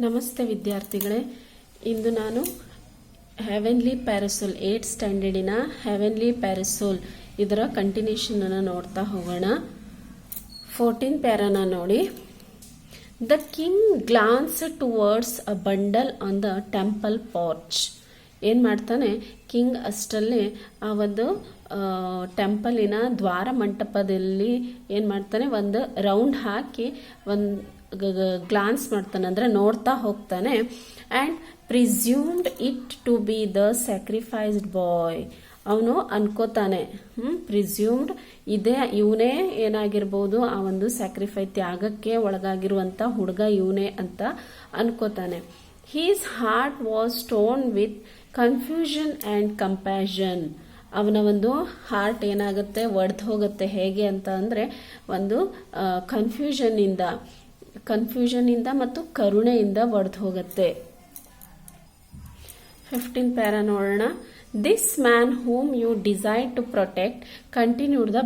ನಮಸ್ತೆ ವಿದ್ಯಾರ್ಥಿಗಳೇ, ಇಂದು ನಾನು ಹೆವೆನ್ಲಿ ಪ್ಯಾರಸೋಲ್ 8th ಸ್ಟ್ಯಾಂಡರ್ಡಿನ ಹೆವೆನ್ಲಿ ಪ್ಯಾರಸೋಲ್ ಇದರ ಕಂಟಿನ್ಯೂಷನ್ ಅನ್ನು ನೋಡ್ತಾ ಹೋಗೋಣ. 14th ಪ್ಯಾರಾನ ನೋಡಿ. The king glance towards a bundle on the temple porch. ಏನು ಮಾಡ್ತಾನೆ ಕಿಂಗ್ ಅಷ್ಟರಲ್ಲಿ ಆ ಒಂದು ಟೆಂಪಲಿನ ದ್ವಾರ ಮಂಟಪದಲ್ಲಿ ಏನು ಮಾಡ್ತಾನೆ, ಒಂದು ರೌಂಡ್ ಹಾಕಿ ಒಂದು ಗ್ಲಾನ್ಸ್ ಮಾಡ್ತಾನೆ, ಅಂದರೆ ನೋಡ್ತಾ ಹೋಗ್ತಾನೆ. And presumed it to be the sacrificed boy. ಅವನು ಅನ್ಕೋತಾನೆ, ಪ್ರಿಸ್ಯೂಮ್ಡ್ ಇವನೇ ಏನಾಗಿರ್ಬೋದು, ಆ ಒಂದು ಸ್ಯಾಕ್ರಿಫೈ ತ್ಯಾಗಕ್ಕೆ ಒಳಗಾಗಿರುವಂಥ ಹುಡುಗ ಇವನೇ ಅಂತ ಅನ್ಕೋತಾನೆ. His heart was stone with confusion and compassion. ಅವನ ಒಂದು ಹಾರ್ಟ್ ಏನಾಗುತ್ತೆ, ಒಡೆದು ಹೋಗುತ್ತೆ. ಹೇಗೆ ಅಂತ ಅಂದರೆ ಒಂದು ಕನ್ಫ್ಯೂಷನ್ನಿಂದ ಮತ್ತು ಕರುಣೆಯಿಂದ ಒಡೆದು ಹೋಗುತ್ತೆ. 15th ಪ್ಯಾರಾ ನೋಡೋಣ. This man whom you decide to protect continued the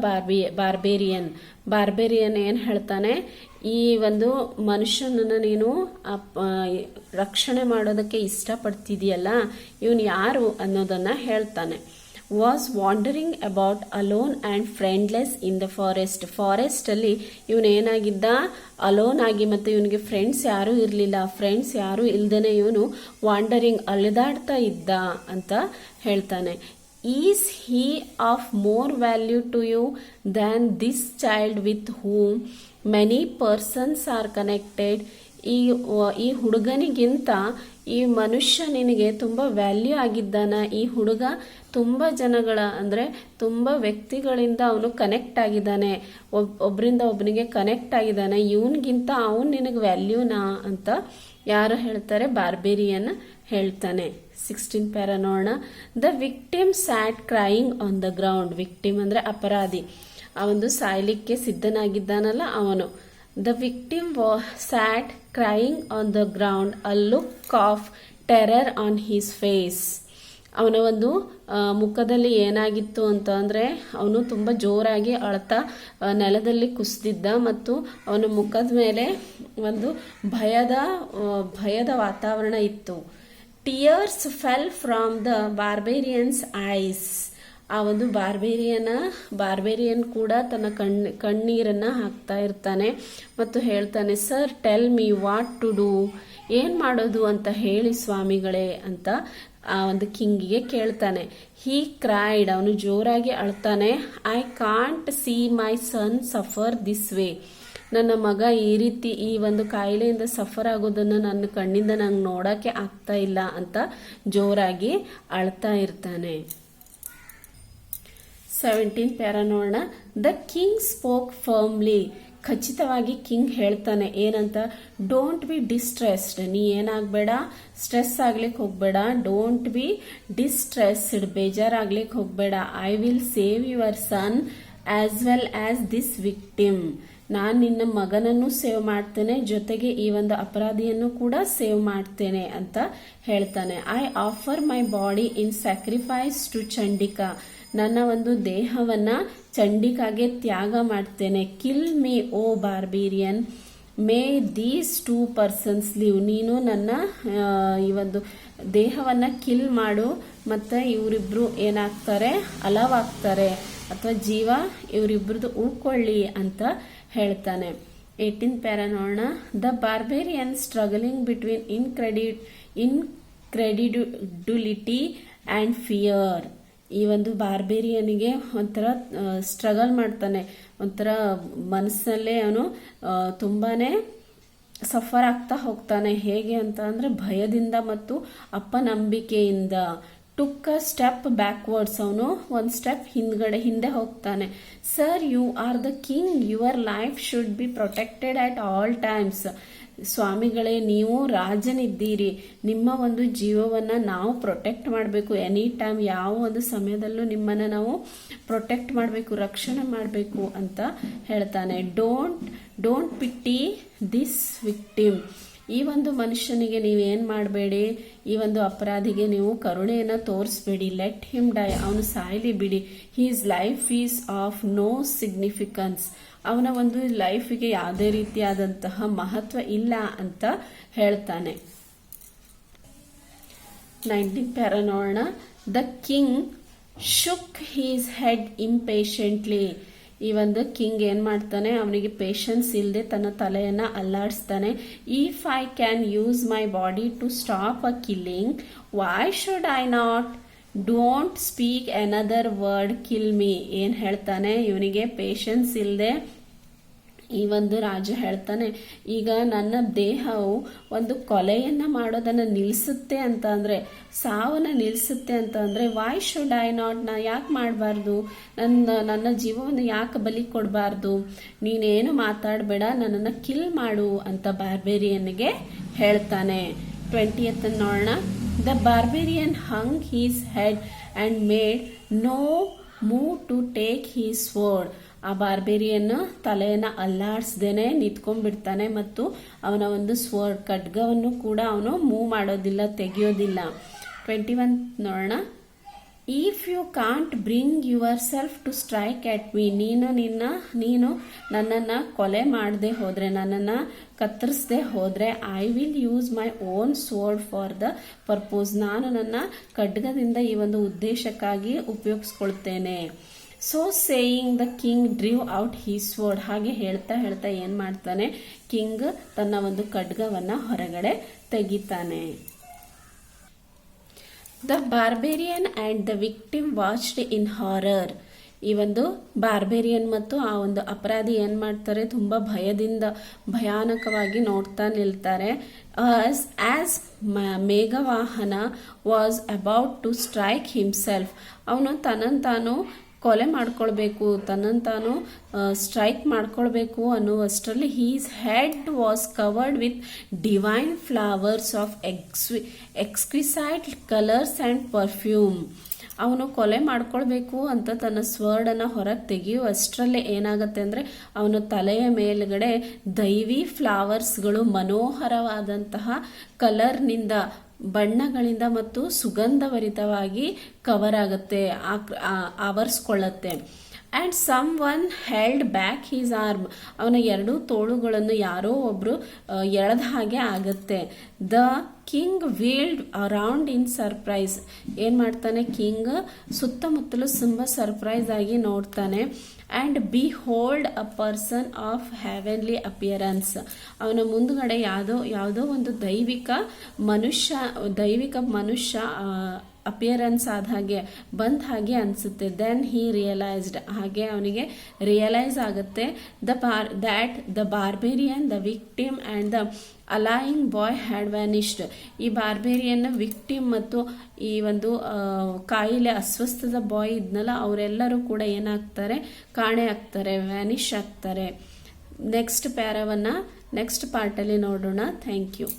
barbarian ಏನು ಹೇಳ್ತಾನೆ, ಈ ಒಂದು ಮನುಷ್ಯನನ್ನು ನೀನು ರಕ್ಷಣೆ ಮಾಡೋದಕ್ಕೆ ಇಷ್ಟಪಡ್ತಿದೆಯಲ್ಲ, ಇವನು ಯಾರು ಅನ್ನೋದನ್ನ ಹೇಳ್ತಾನೆ. Was wandering about alone and friendless in the forest ಅಲ್ಲಿ ಇವನೇನಾಗಿದ್ದ, ಅಲೋನ್ ಆಗಿ, ಮತ್ತು ಇವನಿಗೆ ಫ್ರೆಂಡ್ಸ್ ಯಾರೂ ಇರಲಿಲ್ಲ. ಫ್ರೆಂಡ್ಸ್ ಯಾರೂ ಇಲ್ದೇನೆ ಇವನು ವಾಂಡರಿಂಗ್, ಅಲೆದಾಡ್ತಾ ಇದ್ದ ಅಂತ ಹೇಳ್ತಾನೆ. Is he of more value to you than this child with whom many persons are connected. ಈ ಹುಡುಗನಿಗಿಂತ ಈ ಮನುಷ್ಯ ನಿನಗೆ ತುಂಬ ವ್ಯಾಲ್ಯೂ ಆಗಿದ್ದಾನ. ಈ ಹುಡುಗ ತುಂಬ ಜನಗಳ, ಅಂದರೆ ತುಂಬ ವ್ಯಕ್ತಿಗಳಿಂದ ಅವನು ಕನೆಕ್ಟ್ ಆಗಿದ್ದಾನೆ, ಒಬ್ಬರಿಂದ ಒಬ್ಬನಿಗೆ ಕನೆಕ್ಟ್ ಆಗಿದ್ದಾನೆ. ಇವನಿಗಿಂತ ಅವನು ನಿನಗೆ ವ್ಯಾಲ್ಯೂನಾ ಅಂತ ಯಾರು ಹೇಳ್ತಾರೆ, ಬಾರ್ಬೇರಿಯನ್ ಹೇಳ್ತಾನೆ. 16th ಪ್ಯಾರಾ ನೋಡೋಣ. The victim sat crying on the ground. Victim ಅಂದರೆ ಅಪರಾಧಿ, ಆ ಒಂದು ಸಾಯ್ಲಿಕ್ಕೆ ಸಿದ್ಧನಾಗಿದ್ದಾನಲ್ಲ ಅವನು. The victim sat crying on the ground, a look of terror on his face. ಅವನ ಒಂದು ಮುಖದಲ್ಲಿ ಏನಾಗಿತ್ತು ಅಂತ ಅಂದರೆ, ಅವನು ತುಂಬ ಜೋರಾಗಿ ಅಳ್ತಾ ನೆಲದಲ್ಲಿ ಕುಸಿದಿದ್ದ, ಮತ್ತು ಅವನ ಮುಖದ ಮೇಲೆ ಒಂದು ಭಯದ ವಾತಾವರಣ ಇತ್ತು. Tears fell from the barbarians eyes. ಆ ಒಂದು ಬಾರ್ಬೇರಿಯನ್ ಕೂಡ ತನ್ನ ಕಣ್ಣೀರನ್ನ ಹಾಕ್ತಾ ಇರ್ತಾನೆ ಮತ್ತು ಹೇಳ್ತಾನೆ, sir tell me what to do. ಏನು ಮಾಡೋದು ಅಂತ ಹೇಳಿ ಸ್ವಾಮಿಗಳೇ ಅಂತ ಆ ಒಂದು ಕಿಂಗಿಗೆ ಕೇಳ್ತಾನೆ. He cried. ಅವನು ಜೋರಾಗಿ ಅಳ್ತಾನೆ. I can't see my son suffer this way. ನನ್ನ ಮಗ ಈ ರೀತಿ ಈ ಒಂದು ಕಾಯಿಲೆಯಿಂದ ಸಫರ್ ಆಗೋದನ್ನು ನನ್ನ ಕಣ್ಣಿಂದ ನಂಗೆ ನೋಡೋಕ್ಕೆ ಆಗ್ತಾ ಇಲ್ಲ ಅಂತ ಜೋರಾಗಿ ಅಳ್ತಾ ಇರ್ತಾನೆ. 17th ಪ್ಯಾರಾ ನೋಡೋಣ. The king spoke firmly. ಖಚಿತವಾಗಿ ಕಿಂಗ್ ಹೇಳ್ತಾನೆ ಏನಂತ, ಡೋಂಟ್ ಬಿ ಡಿಸ್ಟ್ರೆಸ್ಡ್. ನೀ ಏನಾಗಬೇಡ, ಸ್ಟ್ರೆಸ್ ಆಗ್ಲಿಕ್ಕೆ ಹೋಗ್ಬೇಡ. ಡೋಂಟ್ ಬಿ ಡಿಸ್ಟ್ರೆಸ್ಡ್, ಬೇಜಾರಾಗ್ಲಿಕ್ಕೆ ಹೋಗ್ಬೇಡ. I will save your son as well as this victim. ನಾನು ನಿನ್ನ ಮಗನನ್ನು ಸೇವ್ ಮಾಡ್ತೇನೆ, ಜೊತೆಗೆ ಈ ಒಂದು ಅಪರಾಧಿಯನ್ನು ಕೂಡ ಸೇವ್ ಮಾಡ್ತೇನೆ ಅಂತ ಹೇಳ್ತಾನೆ. I offer my body in sacrifice to Chandika. ನನ್ನ ಒಂದು ದೇಹವನ್ನ ಚಂಡಿಕಾಗೆ ತ್ಯಾಗ ಮಾಡ್ತೇನೆ. Kill me O barbarian, may these 2 persons live. ನೀನು ನನ್ನ ಈ ಒಂದು ದೇಹವನ್ನ ಕಿಲ್ ಮಾಡು, ಮತ್ತು ಇವರಿಬ್ರು ಏನಾಗ್ತಾರೆ, ಅಲವಾಗ್ತಾರೆ, ಅಥವಾ ಜೀವ ಇವರಿಬ್ರದ್ದು ಉಳ್ಕೊಳ್ಳಿ ಅಂತ ಹೇಳ್ತಾನೆ. 18th ಪ್ಯಾರಾ ನೋಡೋಣ. The barbarian struggling between incredibility and fear. ಈ ಒಂದು ಬಾರ್ಬೇರಿಯನಿಗೆ ಒಂಥರ ಸ್ಟ್ರಗಲ್ ಮಾಡ್ತಾನೆ, ಒಂಥರ ಮನಸ್ಸಲ್ಲೇ ಅವನು ತುಂಬಾನೇ ಸಫರ್ ಆಗ್ತಾ ಹೋಗ್ತಾನೆ. ಹೇಗೆ ಅಂತ ಅಂದರೆ ಭಯದಿಂದ ಮತ್ತು ಅಪನಂಬಿಕೆಯಿಂದ. Took a step backwards. ಅವನು ಒಂದು ಸ್ಟೆಪ್ ಹಿಂದೆ ಹೋಗ್ತಾನೆ. Sir you are the king, your life should be protected at all times. ಸ್ವಾಮಿಗಳೇ, ನೀವು ರಾಜನಿದ್ದೀರಿ, ನಿಮ್ಮ ಒಂದು ಜೀವವನ್ನು ನಾವು ಪ್ರೊಟೆಕ್ಟ್ ಮಾಡಬೇಕು. ಎನಿ ಟೈಮ್, ಯಾವ ಒಂದು ಸಮಯದಲ್ಲೂ ನಿಮ್ಮನ್ನು ನಾವು ಪ್ರೊಟೆಕ್ಟ್ ಮಾಡಬೇಕು, ರಕ್ಷಣೆ ಮಾಡಬೇಕು ಅಂತ ಹೇಳ್ತಾನೆ. Don't pity this victim. ಈ ಒಂದು ಮನುಷ್ಯನಿಗೆ ನೀವೇನು ಮಾಡಬೇಡಿ, ಈ ಒಂದು ಅಪರಾಧಿಗೆ ನೀವು ಕರುಣೆಯನ್ನು ತೋರಿಸ್ಬೇಡಿ. Let him dye. ಅವನು ಸಾಯಲಿ ಬಿಡಿ. His life is of no significance. ಅವನ ಒಂದು ಲೈಫಿಗೆ ಯಾವುದೇ ರೀತಿಯಾದಂತಹ ಮಹತ್ವ ಇಲ್ಲ ಅಂತ ಹೇಳ್ತಾನೆ. 19th ಪ್ಯಾರಾ ನೋಡೋಣ. The king shook his head impatiently. ಈ ಒಂದು ಕಿಂಗ್ ಏನ್ ಮಾಡ್ತಾನೆ, ಅವನಿಗೆ ಪೇಷನ್ಸ್ ಇಲ್ಲದೆ ತನ್ನ ತಲೆಯನ್ನ ಅಲ್ಲಾಡಿಸ್ತಾನೆ. If I can use my body to stop a killing, why should I not? Don't speak another word, kill me. ಏನ್ ಹೇಳ್ತಾನೆ, ಇವನಿಗೆ ಪೇಷನ್ಸ್ ಇಲ್ಲದೆ ಈ ಒಂದು ರಾಜ ಹೇಳ್ತಾನೆ, ಈಗ ನನ್ನ ದೇಹವು ಒಂದು ಕೊಲೆಯನ್ನ ಮಾಡೋದನ್ನ ನಿಲ್ಲಿಸುತ್ತೆ ಅಂತ ಅಂದ್ರೆ, ಸಾವನ್ನ ನಿಲ್ಲಿಸುತ್ತೆ ಅಂತ ಅಂದ್ರೆ, ವೈ ಶುಡ್ ಐ ನಾಟ್? ನಾ ಯಾಕೆ ಮಾಡಬಾರ್ದು? ನನ್ನ ಜೀವವನ್ನು ಯಾಕೆ ಬಲಿ ಕೊಡಬಾರ್ದು? ನೀನೇನು ಮಾತಾಡಬೇಡ, ನನ್ನನ್ನು ಕಿಲ್ ಮಾಡು ಅಂತ ಬಾರ್ಬೇರಿಯನ್ಗೆ ಹೇಳ್ತಾನೆ. 20th ನೋಡೋಣ. The barbarian hung his head and made no move to take his sword. ಆ ಬಾರ್ಬೇರಿಯನ್ ತಲೆಯನ್ನ ಅಲ್ಲಾಡಿಸ್ದೇನೆ ನಿಂತ್ಕೊಂಡ್ಬಿಡ್ತಾನೆ ಮತ್ತು ಅವನ ಒಂದು ಸ್ವರ್ಡ್ ಖಡ್ಗವನ್ನು ಕೂಡ ಅವನು ಮೂವ್ ಮಾಡೋದಿಲ್ಲ, ತೆಗೆಯೋದಿಲ್ಲ. 21 ನೋಡೋಣ. If you can't bring yourself to strike at me, ನೀನು ನನ್ನನ್ನು ಕೊಲೆ ಮಾಡದೆ ಹೋದ್ರೆ, ನನ್ನನ್ನು ಕತ್ತರಿಸದೆ ಹೋದ್ರೆ, I will use my own sword for the purpose. ನಾನು ನನ್ನ ಖಡ್ಗದಿಂದ ಈ ಒಂದು ಉದ್ದೇಶಕ್ಕಾಗಿ ಉಪಯೋಗಿಸ್ಕೊಳ್ತೇನೆ. So saying the king drew out his sword. ಹಾಗೆ ಹೇಳ್ತಾ ಹೇಳ್ತಾ ಏನ್ ಮಾಡ್ತಾನೆ, ಕಿಂಗ್ ತನ್ನ ಒಂದು ಖಡ್ಗವನ್ನ ಹೊರಗಡೆ ತೆಗಿತಾನೆ. The barbarian and the victim watched in horror. ಈ ಒಂದು ಬಾರ್ಬೇರಿಯನ್ ಮತ್ತು ಆ ಒಂದು ಅಪರಾಧಿ ಏನ್ ಮಾಡ್ತಾರೆ, ತುಂಬಾ ಭಯದಿಂದ ಭಯಾನಕವಾಗಿ ನೋಡ್ತಾ ನಿಲ್ತಾರೆ. ಆಸ್ ಮೇಘವಾಹನ was about to strike himself. ಅವನು ತನ್ನನ್ನು ತಾನು ಕೊಲೆ ಮಾಡ್ಕೊಳ್ಬೇಕು, ತನ್ನನ್ನು ತಾನು ಸ್ಟ್ರೈಕ್ ಮಾಡ್ಕೊಳ್ಬೇಕು ಅನ್ನುವಷ್ಟರಲ್ಲಿ his head was covered with divine flowers of exquisite colours and perfume. ಅವನು ಕೊಲೆ ಮಾಡ್ಕೊಳ್ಬೇಕು ಅಂತ ತನ್ನ ಸ್ವರ್ಡನ್ನು ಹೊರಗೆ ತೆಗೆಯುವಷ್ಟರಲ್ಲೇ ಏನಾಗುತ್ತೆ ಅಂದರೆ, ಅವನ ತಲೆಯ ಮೇಲ್ಗಡೆ ದೈವಿ ಫ್ಲವರ್ಸ್ಗಳು ಮನೋಹರವಾದಂತಹ ಕಲರ್ನಿಂದ, ಬಣ್ಣಗಳಿಂದ ಮತ್ತು ಸುಗಂಧಭರಿತವಾಗಿ ಕವರ್ ಆಗುತ್ತೆ, ಆವರಿಸ್ಕೊಳ್ಳುತ್ತೆ. And someone held back his arm. ಅವನ ಎರಡೂ ತೋಳುಗಳನ್ನು ಯಾರೋ ಒಬ್ರು ಎಳೆದ ಹಾಗೆ ಆಗುತ್ತೆ. The king wheeled around in surprise. ಏನು ಮಾಡ್ತಾನೆ ಕಿಂಗ್, ಸುತ್ತಮುತ್ತಲು ತುಂಬ ಸರ್ಪ್ರೈಸ್ ಆಗಿ ನೋಡ್ತಾನೆ. And behold a person of heavenly appearance. ಅವನ ಮುಂದುಗಡೆ ಯಾವುದೋ ಒಂದು ದೈವಿಕ ಮನುಷ್ಯ ಅಪಿಯರೆನ್ಸ್ ಆದ ಹಾಗೆ ಬಂದ ಹಾಗೆ ಅನಿಸುತ್ತೆ. Then he realised. ಹಾಗೆ ಅವನಿಗೆ ರಿಯಲೈಸ್ ಆಗುತ್ತೆ the barbarian, the victim and the ailing boy had vanished. ಈ ಬಾರ್ಬೇರಿಯನ್, ವಿಕ್ಟಿಮ್ ಮತ್ತು ಈ ಒಂದು ಕಾಯಿಲೆ ಅಸ್ವಸ್ಥದ ಬಾಯ್ ಇದ್ನಲ್ಲ, ಅವರೆಲ್ಲರೂ ಕೂಡ ಏನಾಗ್ತಾರೆ, ಕಾಣೆ ಆಗ್ತಾರೆ, ವ್ಯಾನಿಷ್ ಆಗ್ತಾರೆ. ನೆಕ್ಸ್ಟ್ ಪ್ಯಾರಾವನ್ನು ನೆಕ್ಸ್ಟ್ ಪಾರ್ಟಲ್ಲಿ ನೋಡೋಣ. Thank you.